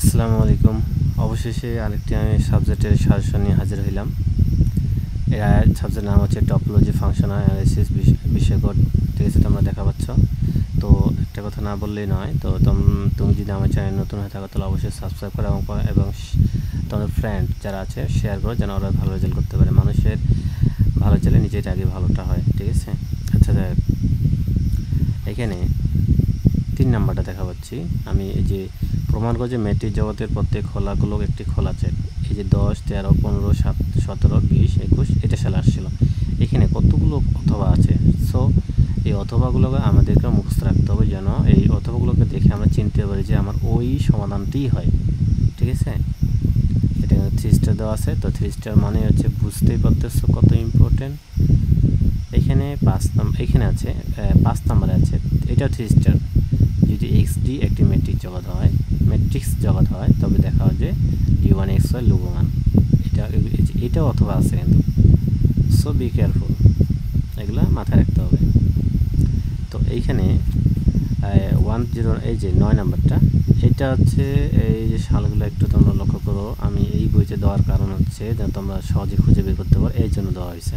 আসসালামু আলাইকুম। অবশেষে আরেকটি আমি সাবজেক্টের সাজেশন নিয়ে হাজির হইলাম। এর সাবজেক্টের নাম হচ্ছে টপোলজি ফাংশনাল অ্যানালাইসিস বিষয়কোড। ঠিক আছে, তোমরা দেখা পাচ্ছ। তো একটা কথা না বললেই নয়, তো তুমি যদি আমার চ্যানেল নতুন হয়ে থাকো তাহলে অবশ্যই সাবস্ক্রাইব করো এবং তোমাদের ফ্রেন্ড যারা আছে শেয়ার করো, যেন ওরা ভালো রেজাল্ট করতে পারে। মানুষের ভালো চাইলে নিজের আগে ভালোটা হয়। ঠিক আছে, আচ্ছা দেখ, এখানে 3 নাম্বারটা দেখা পাচ্ছি আমি। এই যে প্রমাণ করে যে ম্যাট্রিক্স জগতের প্রত্যেক খোলাগুলো একটি খোলা সেট। এই যে 10, 13, 15, 17, 20, 21 এটা সালে আসছিল। এখানে কতগুলো অথবা আছে। সো এই অথবাগুলোকে আমাদেরকে মুখস্থ রাখতে হবে, যেন এই অথবাগুলোকে দেখে আমরা চিনতে পারি যে আমার ওই সমাধানটিই হয়। ঠিক আছে, এটা 3 স্টার দেওয়া আছে। তো 3 স্টার মানে হচ্ছে বুঝতেই পারতেছো কত ইম্পর্টেন্ট। এখানে 5 নাম্বার, এখানে আছে 5 নাম্বারে আছে, এটা 3 স্টার। যদি XD একটি ম্যাট্রিক্স জগৎ হয় তবে দেখা হয় যে D1 XY লঘুমান। এটাও অথবা আছে কিন্তু। সো বি কেয়ারফুল, এগুলো মাথায় রাখতে হবে। তো এইখানে 10, এই যে 9 নাম্বারটা, এটা হচ্ছে এই যে সালগুলো একটু তোমরা লক্ষ্য করো। আমি এই বইতে দেওয়ার কারণ হচ্ছে যেন তোমরা সহজে খুঁজে বের করতে পারো, এই জন্য দেওয়া হয়েছে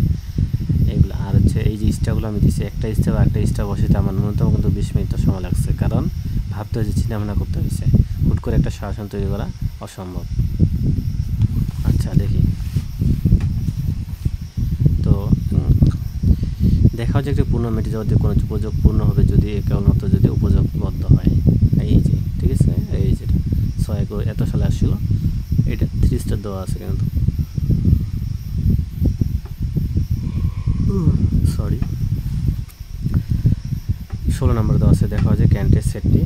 এইগুলো। আর হচ্ছে এই যে স্টারগুলো আমি দিচ্ছি, একটা স্টার বসাতে আমার ন্যূনতম কিন্তু 20 মিনিট সময় লাগছে, কারণ ভাবতে হয়েছে, চিন্তাভাবনা করতে হয়েছে। হুট করে একটা শাসন তৈরি করা অসম্ভব। আচ্ছা দেখি, তো দেখা হচ্ছে একটি পূর্ণ ম্যাট্রিক্স জগতে কোনো উপযোগ পূর্ণ হবে যদি কেবলমাত্র যদি উপযোগবদ্ধ হয়। এই যে ঠিক আছে, এই যেটা 6 এত সালে আসছিল, এটা 3 স্টার দেওয়া আছে কিন্তু। সরি, 16 নম্বর দেওয়া আছে। দেখা যায় ক্যান্টের সেটটি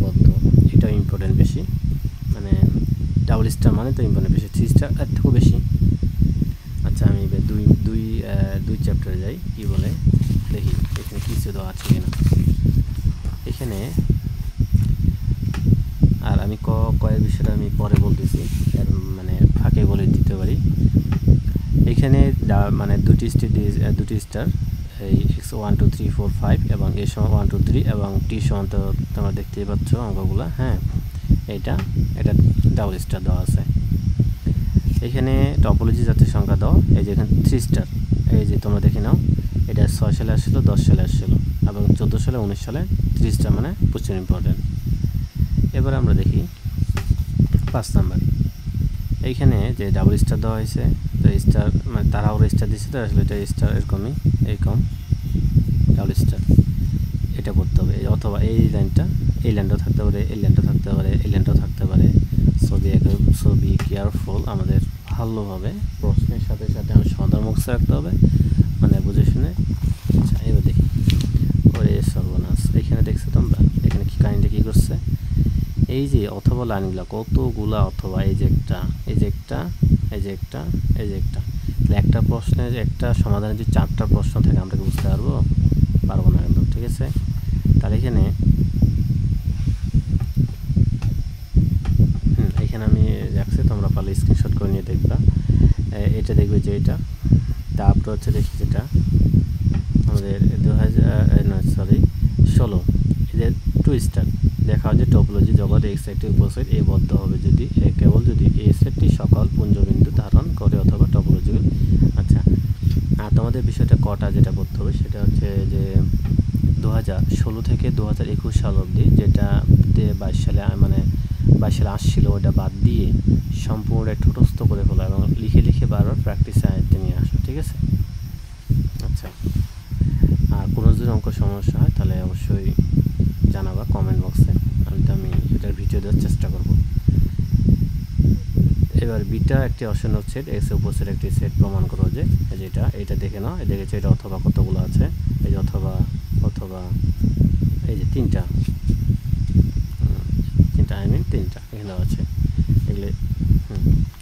বদ্ধ। এটাও ইম্পর্টেন্ট বেশি, মানে ডাবল স্টার মানে তো ইম্পর্টেন্ট বেশি, 3 স্টার এর থেকেও বেশি। আচ্ছা আমি দুই চ্যাপ্টারে যাই, কি বলে দেখি এখানে কিছু দেওয়া আছে কিনা। এখানে আর আমি কয়েক বিষয়টা আমি পরে বলতেছি, মানে ফাঁকে বলে দিতে পারি। এখানে মানে দুটি স্টার, এই x1 2 3 4 5 এবং a সমান 1 2 3 এবং t সমান, তো তোমরা দেখতেই পাচ্ছ অঙ্কগুলো। হ্যাঁ, এটা ডাবল স্টার দেওয়া আছে। এখানে টপোলজি জাতীয় সংখ্যা দাও, এই যে এখানে 3 স্টার, এই যে তোমরা দেখে নাও, এটা 6 সালে আসছিলো, 10 সালে আসছিলো এবং 14 সালে, 19 সালে। 3 স্টার মানে প্রচুর ইম্পর্টেন্ট। এবার আমরা দেখি 5 নাম্বার। এইখানে যে ডাবল স্টার দেওয়া হয়েছে, তো স্টার মানে তারা ওরা স্টার দিচ্ছে, তো আসলে এটা স্টার এরকমই, এরকম ডাবল স্টার। এটা করতে হবে, অথবা এই লাইনটাও থাকতে পারে, এই লাইনটাও থাকতে পারে, এই লাইনটাও থাকতে পারে। ছবি কেয়ারফুল, আমাদের ভালোভাবে প্রশ্নের সাথে সাথে আমি সমাধান মুখস্থ রাখতে হবে, মানে বুঝে শুনে। আচ্ছা এবার দেখি, ওরে সর্বনাশ, এখানে দেখছো তোমরা এখানে কি কাহিনীটা কী করছে। এই যে অথবা লাইনগুলো কতগুলা অথবা, এই যে একটা, এই যে একটা, এই যে একটা, এই যে একটা, একটা প্রশ্নের একটা সমাধানে যদি 4টা প্রশ্ন থাকে আমরা কি বুঝতে পারবো না কিন্তু। ঠিক আছে, তাহলে এখানে এখানে আমি রাখছি, তোমরা পারলে স্ক্রিনশট করে নিয়ে দেখবা। এটা দেখবে যে এটা, তারপর হচ্ছে দেখি যেটা আমাদের 2016, এই যে 2 স্টার। দেখা হয় যে টপোলজি জগৎ এক্স একটি উপসেট এ বদ্ধ হবে যদি কেবল যদি এই সেটটি সকল পুঞ্জবিন্দু ধারণ করে অথবা টপোলজি। আচ্ছা, আর তোমাদের বিষয়টা কটা যেটা করতে হবে সেটা হচ্ছে যে 2016 থেকে 2021 সাল অবধি, যেটা 22 সালে মানে 22 সালে আসছিল, ওটা বাদ দিয়ে সম্পূর্ণ ঠোঁটস্থ করে ফেলো এবং লিখে বারবার প্র্যাকটিস আয়ত্তে নিয়ে আসো। ঠিক আছে, আচ্ছা। আর কোনো যদি অঙ্ক সমস্যা হয় তাহলে অবশ্যই জানাবা কমেন্ট বক্সে, আমি এটার ভিডিও দেওয়ার চেষ্টা করব। এবার বিটা একটি অসম্ভব সেট, এক্স উপসেট একটি সেট প্রমাণ করো যে এটা দেখে নাও, দেখেছো এটা অথবা কতগুলো আছে, এই যে অথবা এই যে তিনটা এখানে আছে এগুলো।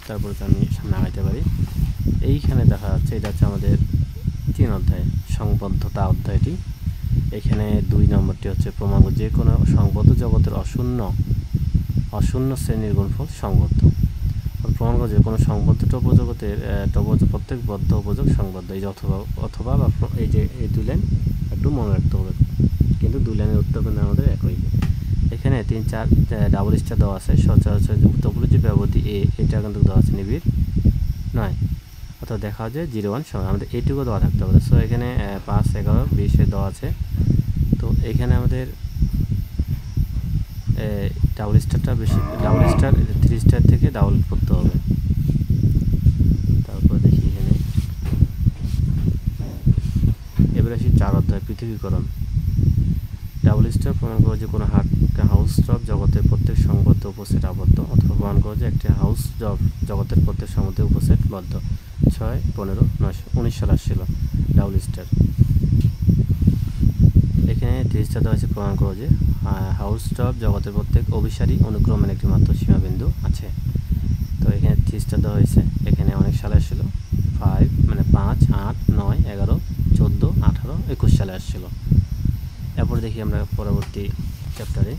তারপরে তো আমি সামনে আগাইতে পারি। এইখানে দেখা যাচ্ছে এটা হচ্ছে আমাদের 3 অধ্যায়, সংবদ্ধতা অধ্যায়টি। এখানে 2 নম্বরটি হচ্ছে প্রমাণ যে কোনো সংবদ্ধ জগতের অশূন্য শ্রেণীর গুণফল সংবদ্ধ। প্রমাণ করে যে কোনো সংবদ্ধ টপোজগতের প্রত্যেক বদ্ধ উপযোগ সংবদ্ধ। এই যে অথবা বা এই যে এই 2 লাইন একটু মনে রাখতে হবে, কিন্তু 2 লাইনের উত্তর কিন্তু আমাদের একই। এখানে 3-4 ডাবল স্টার দেওয়া আছে সচরাচর টপোলজি ব্যবধি এ এটা কিন্তু দেওয়া আছে নিবিড় নয় অর্থাৎ দেখা যায় 0-1 সময় আমাদের এইটুকু দেওয়া থাকতে হবে। সো এখানে 5, 11, 20 দেওয়া আছে। তো এখানে আমাদের ডাবল স্টারটা বেশি, ডাবল স্টার 3 স্টার থেকে ডাবল করতে হবে। তারপর দেখি এখানে এবার আসি 4 অধ্যায় পৃথিবীকরণ। ডাবল স্টার প্রমাণ করে যে কোনো হাউস টপ জগতের প্রত্যেক সংবদ্ধ উপসেট আবদ্ধ, অথবা প্রমাণ করে যে একটি হাউস জগতের প্রত্যেক সংবদ্ধ উপসেট বদ্ধ। 6, 15, 19 সাল আসছিল ডাবল স্টার। এখানে 3 স্টার দেওয়া আছে প্রমাণ করে যে হাউস টপ জগতের প্রত্যেক অভিসারী অনুক্রমের একটি মাত্র সীমাবিন্দু আছে। তো এখানে 3 স্টার দেওয়া হয়েছে। এখানে অনেক সালে আসছিল 5 মানে 5, 8, 9, 11, 14, 18, 21 সালে আসছিল। এরপর দেখি আমরা পরবর্তী চ্যাপ্টারে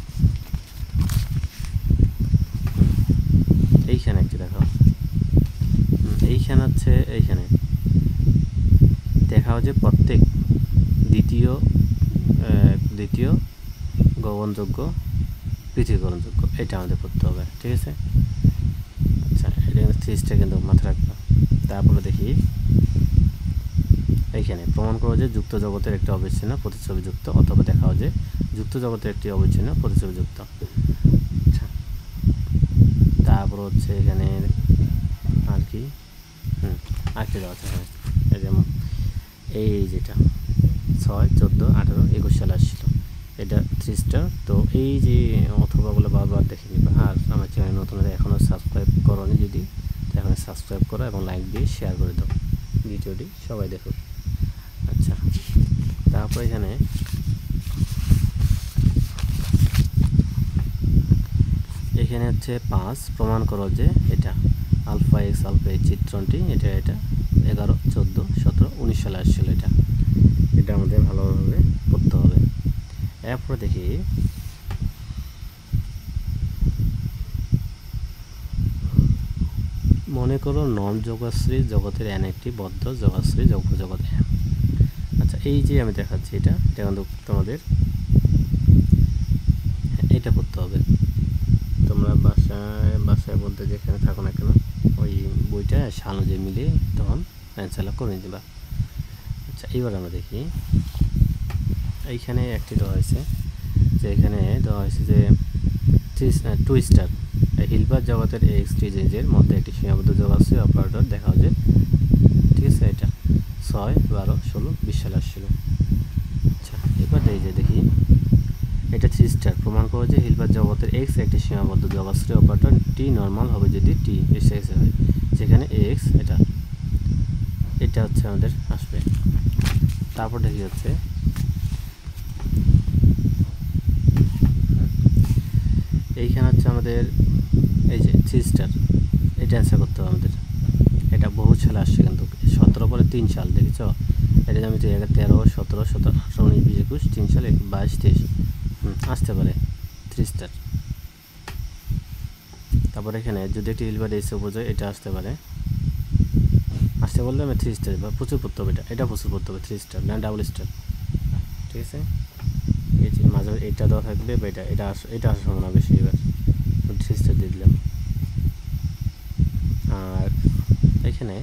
এইখানে একটি দেখো, এইখানে হচ্ছে এইখানে দেখাও যে প্রত্যেক দ্বিতীয় গগনযোগ্য পৃথিবীকরণযোগ্য, এটা আমাদের পড়তে হবে, ঠিক আছে। আচ্ছা, এটা 3 স্টার কিন্তু মাথায় রাখবো। তারপরে দেখি এইখানে প্রমাণ করো যে যুক্ত জগতের একটি অবিচ্ছিন্ন প্রতিছবিযুক্ত, অথবা দেখাও যে যুক্ত জগতের একটি অবিচ্ছিন্ন প্রতিছবিযুক্ত। আচ্ছা, তারপর হচ্ছে এখানে আর কি আরেকটি দেওয়া আছে, হ্যাঁ এই যেমন এই যেটা 6, 14, 18, 21 সালে আসছিল, এটা 3 স্টার। তো এই যে অথবাগুলো বারবার দেখে নিবা। আর আমার চ্যানেল নতুন এখনও সাবস্ক্রাইব করোনি যদি, এখন সাবস্ক্রাইব করো এবং লাইক দিয়ে শেয়ার করে দাও ভিডিওটি, সবাই দেখো। আচ্ছা, তারপর এখানে হচ্ছে 5 প্রমাণ করো যে এটা আলফা এক্স আলফা এই চিত্রণটি এটা 11, 14, 17, 19 সালে আসছিল। এটা আমাদের ভালোভাবে পড়তে হবে। এরপর দেখি মনে করো নন যোগশ্রী জগতের এন একটি বদ্ধ যোগশ্রী জগৎ। আচ্ছা, এই যে আমি দেখাচ্ছি এটা কিন্তু তোমাদের এটা পড়তে হবে। তোমরা বাসায় বলতে যেখানে থাকো না কেন ওই বইটা সাল যে মিলিয়ে তখন অ্যান্সারটা করে দিবা। আচ্ছা, এইবার আমরা দেখি এইখানে একটি দেওয়া হয়েছে যে এখানে দেওয়া হয়েছে যে 2 স্টার হিলবার্ট জগতের এক্স রেঞ্জের মধ্যে একটি সীমাবদ্ধ যোগাশ্রী অপারেটর দেখা যায়, ঠিক আছে। এটা 6, 12, 16, 20 সালে আসছিল। আচ্ছা, এবার দেখি এটা 3 স্টার প্রমাণ করে যে হিলবার্ট জগতের এক্স একটি সীমাবদ্ধ যোগাশ্রী অপারেটর টি নর্মাল হবে যদি টি এস এক্স হয়, যেখানে এক্স এটা হচ্ছে আমাদের আসবে। তারপর দেখি হচ্ছে এইখানে হচ্ছে আমাদের এই যে 3 স্টার, এটা অ্যান্সার করতে হবে আমাদের। এটা বহু সালে আসছে কিন্তু 17 পরে 3 সাল দেখেছ। এটা আমি 13, 17, 17, 18, 19, 20, 21, 3 সালে 22, 23 আসতে পারে 3 স্টার। তারপর এখানে যদি একটি হিলবার্ট এসে বোঝায় এটা আসতে পারে, আসতে বললে আমি 3 স্টার বা প্রচুর পড়তে হবে। এটা প্রচুর পড়তে হবে 3 স্টার না ডাবল স্টার, ঠিক আছে। এই যে মাঝে এটা দেওয়া থাকবে বা এটা আসার সম্ভাবনা বেশি, এবার 3 স্টার দিয়ে দিলাম। আর এখানে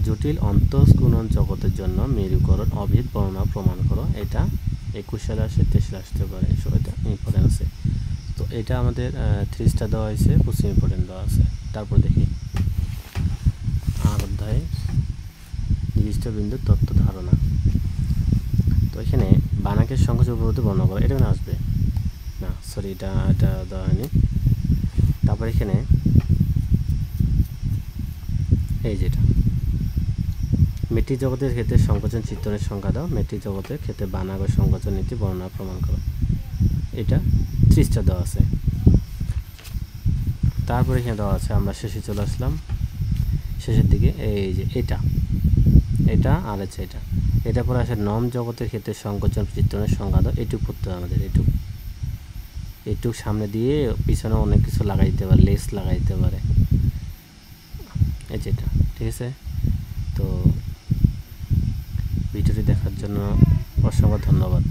জটিল অন্তঃস্কুনন জগতের জন্য মেরুকরণ অভিদ বর্ণনা প্রমাণ করো, এটা 21 সালে আসে, 23 সালে আসতে পারে, এটা ইম্পর্টেন্ট আছে। তো এটা আমাদের 3 স্টার দেওয়া হয়েছে, প্রচুর ইম্পর্টেন্ট দেওয়া আছে। তারপর দেখি আর অধ্যায় নির্দিষ্ট বিন্দুর তত্ত্ব ধারণা। তো এখানে বানাকের সংকোচ উপরোধ বর্ণনা করো, এটা আসবে না, সরি এটা দেওয়া হয়নি। তারপর এখানে এই যেটা মেট্রিক জগতের ক্ষেত্রে সংকোচন চিত্রণের সংখ্যা দাও, মেট্রিক জগতের ক্ষেত্রে বানাক ও সংকোচন নীতি বর্ণনা প্রমাণ করো, এটা 3 স্টার দেওয়া আছে। তারপরে এখানে দেওয়া আছে, আমরা শেষে চলে আসলাম, শেষের দিকে এই যে এটা আর আছে এটা পরে আসে নম জগতের ক্ষেত্রে সংকোচন চিত্রণের সংখ্যা দাও, এটুকু পড়তে হবে আমাদের। এটুকু সামনে দিয়ে পিছনে অনেক কিছু লাগাই দিতে পারে, লেস লাগাই দিতে পারে, এই যেটা, ঠিক আছে। তো ভিডিওটি দেখার জন্য অসংখ্য ধন্যবাদ।